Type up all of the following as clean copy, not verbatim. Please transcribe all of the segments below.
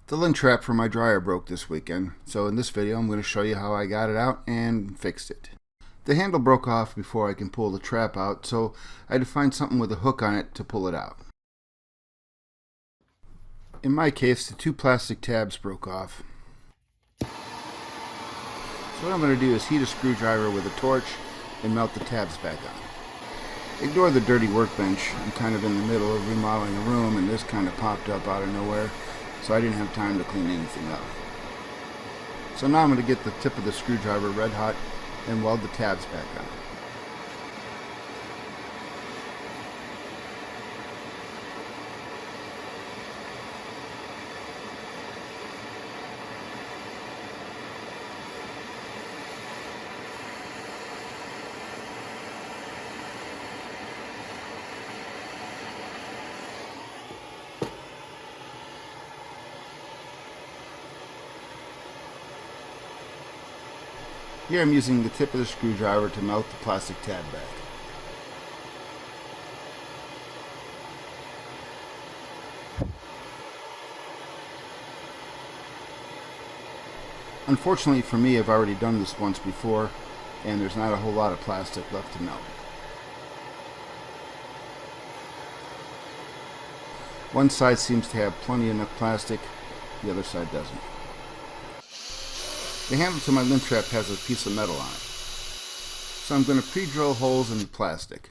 The lint trap for my dryer broke this weekend, so in this video I'm going to show you how I got it out and fixed it. The handle broke off before I can pull the trap out, so I had to find something with a hook on it to pull it out. In my case, the two plastic tabs broke off. So what I'm going to do is heat a screwdriver with a torch and melt the tabs back on. Ignore the dirty workbench. I'm kind of in the middle of remodeling a room and this kind of popped up out of nowhere, so I didn't have time to clean anything up. So now I'm going to get the tip of the screwdriver red hot and weld the tabs back on. Here I'm using the tip of the screwdriver to melt the plastic tab back. Unfortunately for me, I've already done this once before, and there's not a whole lot of plastic left to melt. One side seems to have plenty enough plastic, the other side doesn't. The handle to my lint trap has a piece of metal on it, so I'm going to pre-drill holes in the plastic.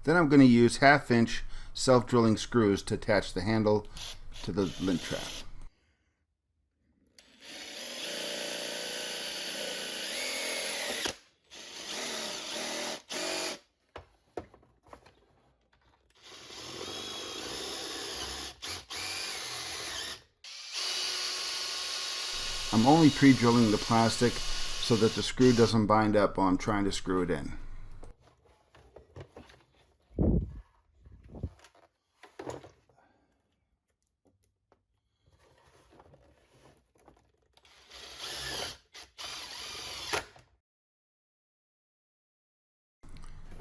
Then I'm going to use 1/2-inch self-drilling screws to attach the handle to the lint trap. I'm only pre-drilling the plastic so that the screw doesn't bind up while I'm trying to screw it in.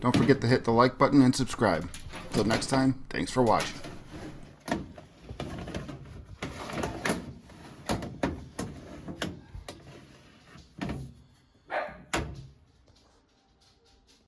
Don't forget to hit the like button and subscribe. Till next time, thanks for watching.